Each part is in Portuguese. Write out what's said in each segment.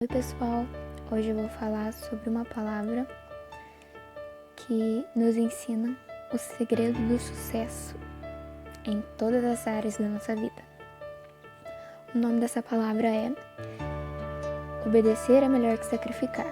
Oi pessoal, hoje eu vou falar sobre uma palavra que nos ensina o segredo do sucesso em todas as áreas da nossa vida. O nome dessa palavra é obedecer é melhor que sacrificar.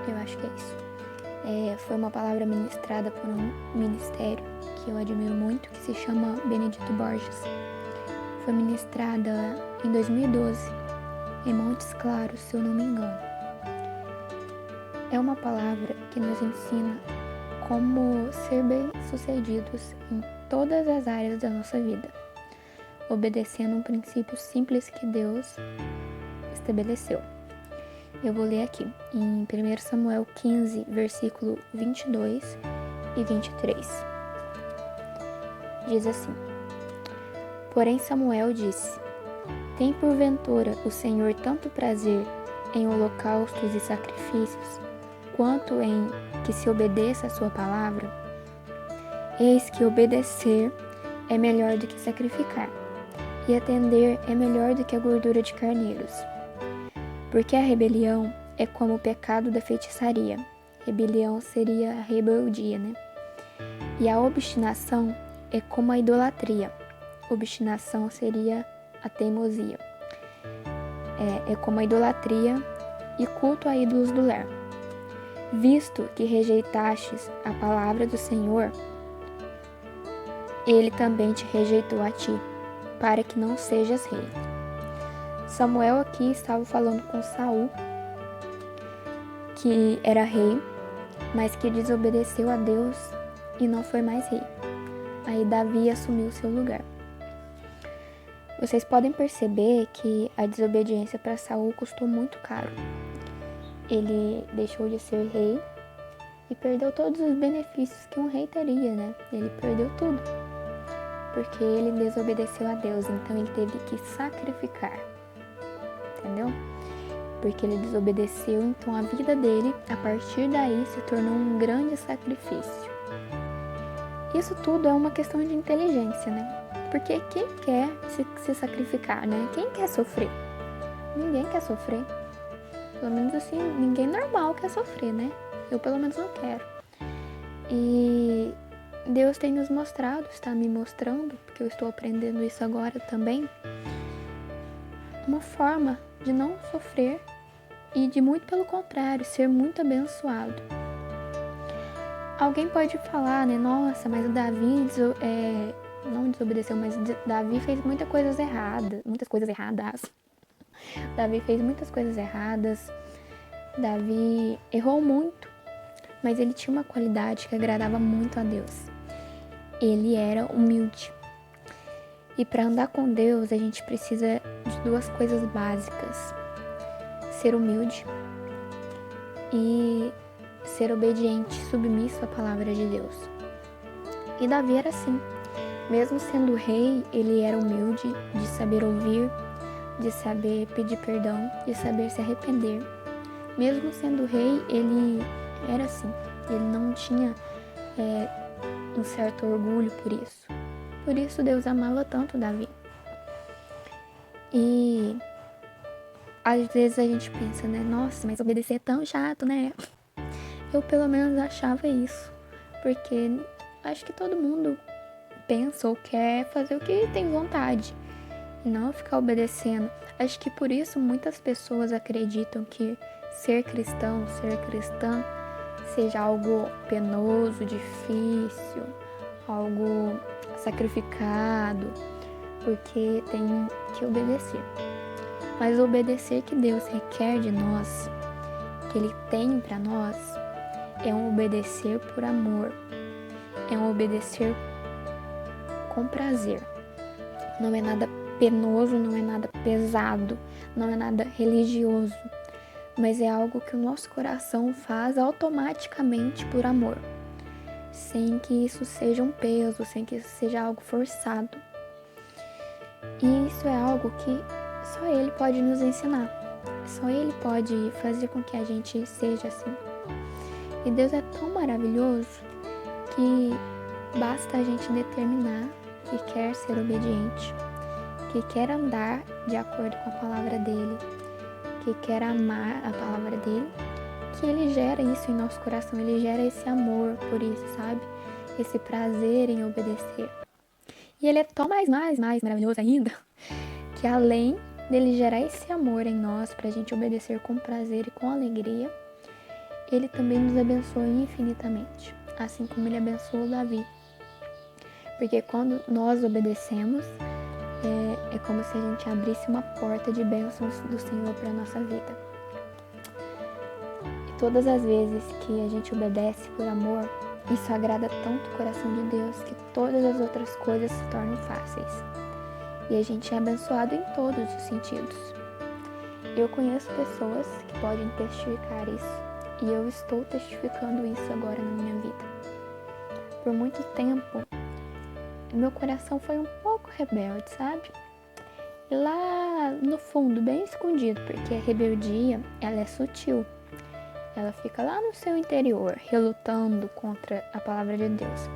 Eu acho que é isso. Foi uma palavra ministrada por um ministério que eu admiro muito, que se chama Benedito Borges. Foi ministrada em 2012. Em Montes Claros, se eu não me engano. É uma palavra que nos ensina como ser bem-sucedidos em todas as áreas da nossa vida, obedecendo um princípio simples que Deus estabeleceu. Eu vou ler aqui, em 1 Samuel 15, versículo 22 e 23. Diz assim: Porém Samuel disse: Tem porventura o Senhor tanto prazer em holocaustos e sacrifícios, quanto em que se obedeça a sua palavra? Eis que obedecer é melhor do que sacrificar, e atender é melhor do que a gordura de carneiros. Porque a rebelião é como o pecado da feitiçaria. Rebelião seria a rebeldia, né? E a obstinação é como a idolatria. Obstinação seria a teimosia. É como a idolatria e culto a ídolos do lar. Visto que rejeitastes a palavra do Senhor, ele também te rejeitou a ti, para que não sejas rei. Samuel aqui estava falando com Saul, que era rei, mas que desobedeceu a Deus e não foi mais rei. Aí Davi assumiu seu lugar. Vocês podem perceber que a desobediência para Saul custou muito caro. Ele deixou de ser rei e perdeu todos os benefícios que um rei teria, né? Ele perdeu tudo, porque ele desobedeceu a Deus, então ele teve que sacrificar, entendeu? Porque ele desobedeceu, então a vida dele, a partir daí, se tornou um grande sacrifício. Isso tudo é uma questão de inteligência, né? Porque quem quer se sacrificar, né? Quem quer sofrer? Ninguém quer sofrer. Pelo menos assim, ninguém normal quer sofrer, né? Eu pelo menos não quero. E Deus tem nos mostrado, está me mostrando, porque eu estou aprendendo isso agora também, uma forma de não sofrer e de muito pelo contrário, ser muito abençoado. Alguém pode falar, né? Nossa, mas o Davi não desobedeceu, mas Davi fez muitas coisas erradas. Davi fez muitas coisas erradas. Davi errou muito, mas ele tinha uma qualidade que agradava muito a Deus. Ele era humilde. E para andar com Deus, a gente precisa de duas coisas básicas: ser humilde e ser obediente, submisso à palavra de Deus. E Davi era assim. Mesmo sendo rei, ele era humilde, de saber ouvir, de saber pedir perdão, de saber se arrepender. Mesmo sendo rei, ele era assim. Ele não tinha um certo orgulho por isso. Por isso Deus amava tanto Davi. E às vezes a gente pensa, né? Nossa, mas obedecer é tão chato, né? Eu pelo menos achava isso. Porque acho que todo mundo pensa ou quer fazer o que tem vontade e não ficar obedecendo. Acho que por isso muitas pessoas acreditam que ser cristão, ser cristã seja algo penoso, difícil, algo sacrificado, porque tem que obedecer. Mas o obedecer que Deus requer de nós, que Ele tem para nós, é um obedecer por amor, é um obedecer com prazer. Não é nada penoso, não é nada pesado, não é nada religioso, mas é algo que o nosso coração faz automaticamente por amor, sem que isso seja um peso, sem que isso seja algo forçado. E isso é algo que só Ele pode nos ensinar, só Ele pode fazer com que a gente seja assim. E Deus é tão maravilhoso que basta a gente determinar que quer ser obediente, que quer andar de acordo com a palavra dele, que quer amar a palavra dele, que ele gera isso em nosso coração, ele gera esse amor por isso, sabe? Esse prazer em obedecer. E ele é tão mais maravilhoso ainda, que além dele gerar esse amor em nós, pra gente obedecer com prazer e com alegria, ele também nos abençoa infinitamente, assim como ele abençoou Davi. Porque quando nós obedecemos, é como se a gente abrisse uma porta de bênçãos do Senhor para a nossa vida. E todas as vezes que a gente obedece por amor, isso agrada tanto o coração de Deus que todas as outras coisas se tornam fáceis. E a gente é abençoado em todos os sentidos. Eu conheço pessoas que podem testificar isso, e eu estou testificando isso agora na minha vida. Por muito tempo, meu coração foi um pouco rebelde, sabe? E lá no fundo, bem escondido, porque a rebeldia, ela é sutil. Ela fica lá no seu interior, relutando contra a palavra de Deus.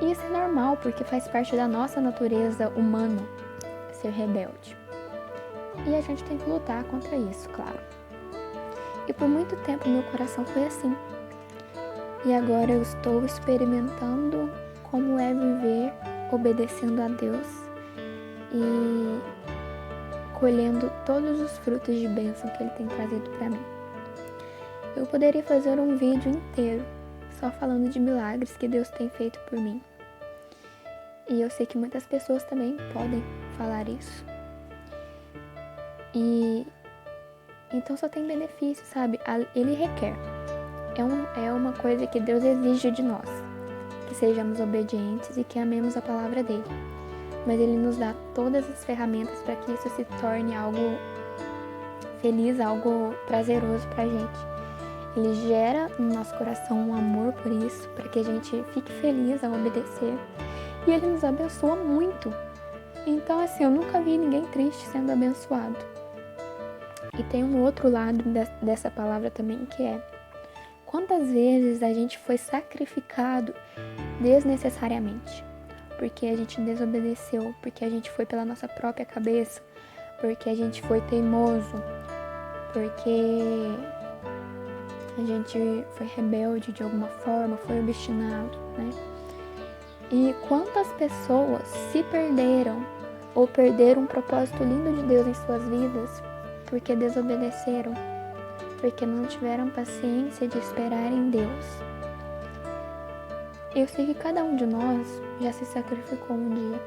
E isso é normal, porque faz parte da nossa natureza humana ser rebelde. E a gente tem que lutar contra isso, claro. E por muito tempo meu coração foi assim. E agora eu estou experimentando como é viver obedecendo a Deus e colhendo todos os frutos de bênção que Ele tem trazido para mim. Eu poderia fazer um vídeo inteiro só falando de milagres que Deus tem feito por mim. E eu sei que muitas pessoas também podem falar isso. E então só tem benefício, sabe? Ele requer. É uma coisa que Deus exige de nós, que sejamos obedientes e que amemos a palavra dele. Mas ele nos dá todas as ferramentas para que isso se torne algo feliz, algo prazeroso pra gente. Ele gera no nosso coração um amor por isso, para que a gente fique feliz ao obedecer. E ele nos abençoa muito. Então, assim, eu nunca vi ninguém triste sendo abençoado. E tem um outro lado dessa palavra também, que é: quantas vezes a gente foi sacrificado desnecessariamente? Porque a gente desobedeceu, porque a gente foi pela nossa própria cabeça, porque a gente foi teimoso, porque a gente foi rebelde de alguma forma, foi obstinado, né? E quantas pessoas se perderam ou perderam um propósito lindo de Deus em suas vidas porque desobedeceram, porque não tiveram paciência de esperar em Deus. Eu sei que cada um de nós já se sacrificou um dia,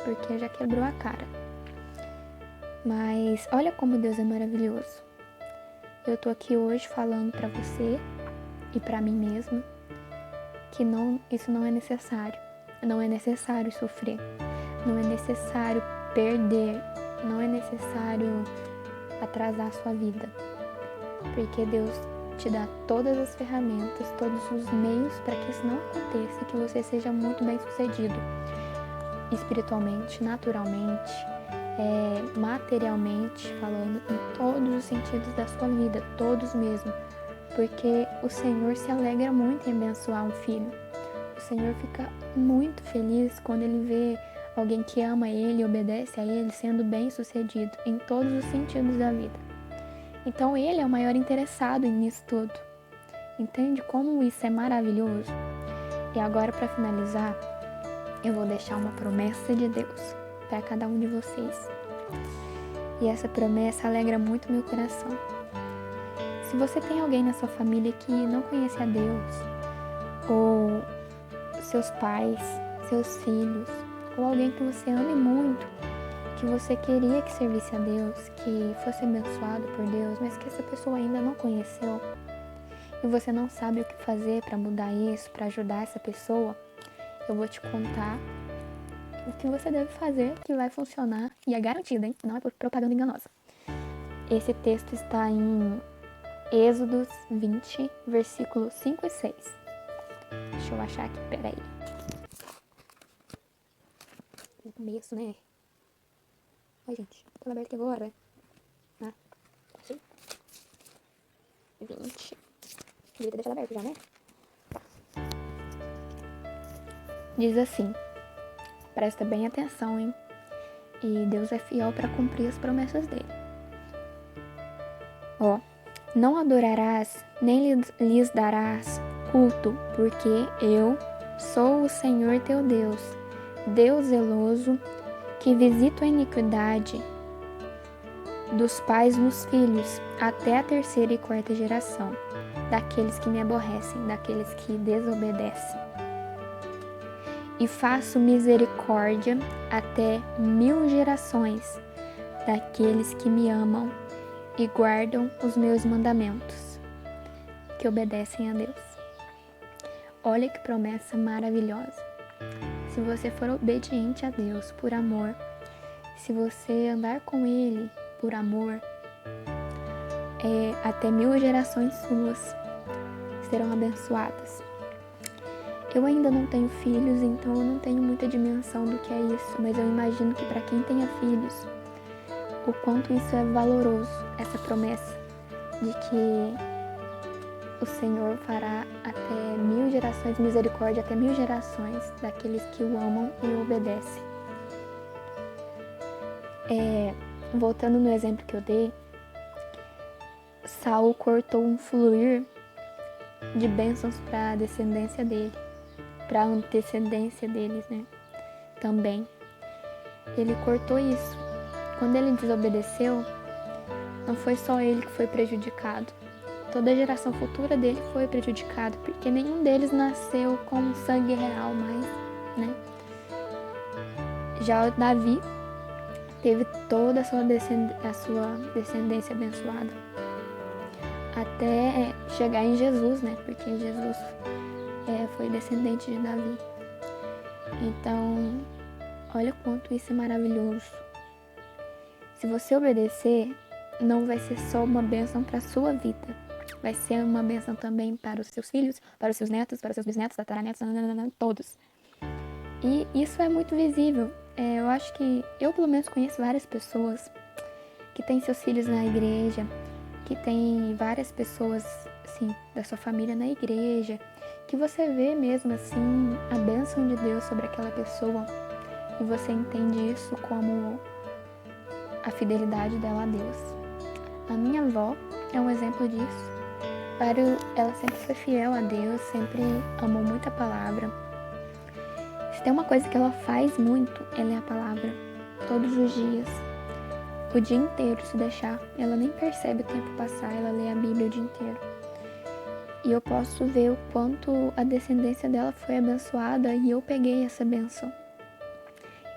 porque já quebrou a cara. Mas olha como Deus é maravilhoso. Eu tô aqui hoje falando pra você e pra mim mesma que isso não é necessário. Não é necessário sofrer. Não é necessário perder. Não é necessário atrasar a sua vida. Porque Deus te dá todas as ferramentas, todos os meios para que isso não aconteça e que você seja muito bem sucedido. Espiritualmente, naturalmente, materialmente falando, em todos os sentidos da sua vida, todos mesmo. Porque o Senhor se alegra muito em abençoar um filho. O Senhor fica muito feliz quando Ele vê alguém que ama Ele e obedece a Ele sendo bem sucedido em todos os sentidos da vida. Então Ele é o maior interessado nisso tudo. Entende como isso é maravilhoso? E agora, para finalizar, eu vou deixar uma promessa de Deus para cada um de vocês. E essa promessa alegra muito meu coração. Se você tem alguém na sua família que não conhece a Deus, ou seus pais, seus filhos, ou alguém que você ame muito, que você queria que servisse a Deus, que fosse abençoado por Deus, mas que essa pessoa ainda não conheceu, e você não sabe o que fazer para mudar isso, para ajudar essa pessoa, eu vou te contar o que você deve fazer, que vai funcionar, e é garantido, hein? Não é propaganda enganosa. Esse texto está em Êxodos 20, versículos 5 e 6. Deixa eu achar aqui, peraí. No começo, né? Ai, gente, tô aberto aqui agora. Ah, achei. 20. Devia ter deixado aberto já, né? Diz assim, presta bem atenção, hein? E Deus é fiel para cumprir as promessas dele. Não adorarás, nem lhes darás culto, porque eu sou o Senhor teu Deus, Deus zeloso, que visito a iniquidade dos pais nos filhos, até a terceira e quarta geração, daqueles que me aborrecem, daqueles que desobedecem. E faço misericórdia até 1000 gerações, daqueles que me amam e guardam os meus mandamentos, que obedecem a Deus. Olha que promessa maravilhosa. Se você for obediente a Deus por amor, se você andar com Ele por amor, até 1000 gerações suas serão abençoadas. Eu ainda não tenho filhos, então eu não tenho muita dimensão do que é isso, mas eu imagino que para quem tenha filhos, o quanto isso é valoroso, essa promessa de que o Senhor fará até 1000 gerações, misericórdia até 1000 gerações daqueles que o amam e o obedecem. Voltando no exemplo que eu dei, Saul cortou um fluir de bênçãos para a descendência dele, para a antecedência deles, né? Também. Ele cortou isso. Quando ele desobedeceu, não foi só ele que foi prejudicado. Toda a geração futura dele foi prejudicada, porque nenhum deles nasceu com sangue real mais, né? Já o Davi teve toda a sua descendência abençoada, até chegar em Jesus, né? Porque Jesus foi descendente de Davi. Então, olha quanto isso é maravilhoso. Se você obedecer, não vai ser só uma bênção para a sua vida. Vai ser uma bênção também para os seus filhos, para os seus netos, para os seus bisnetos, tataranetos, todos. E isso é muito visível. Eu acho que eu, pelo menos, conheço várias pessoas que têm seus filhos na igreja, que tem várias pessoas, assim, da sua família na igreja, que você vê mesmo, assim, a bênção de Deus sobre aquela pessoa e você entende isso como a fidelidade dela a Deus. A minha avó é um exemplo disso. Ela sempre foi fiel a Deus, sempre amou muito a palavra. Se tem uma coisa que ela faz muito, ela é a palavra. Todos os dias, o dia inteiro, se deixar, ela nem percebe o tempo passar, ela lê a Bíblia o dia inteiro. E eu posso ver o quanto a descendência dela foi abençoada e eu peguei essa bênção.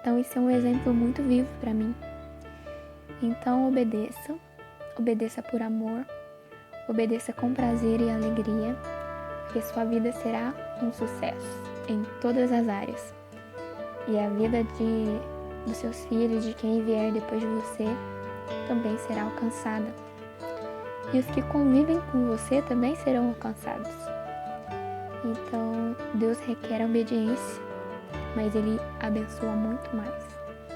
Então isso é um exemplo muito vivo para mim. Então obedeça por amor, obedeça com prazer e alegria, porque sua vida será um sucesso em todas as áreas. E a vida dos seus filhos, de quem vier depois de você, também será alcançada. E os que convivem com você também serão alcançados. Então, Deus requer a obediência, mas Ele abençoa muito mais.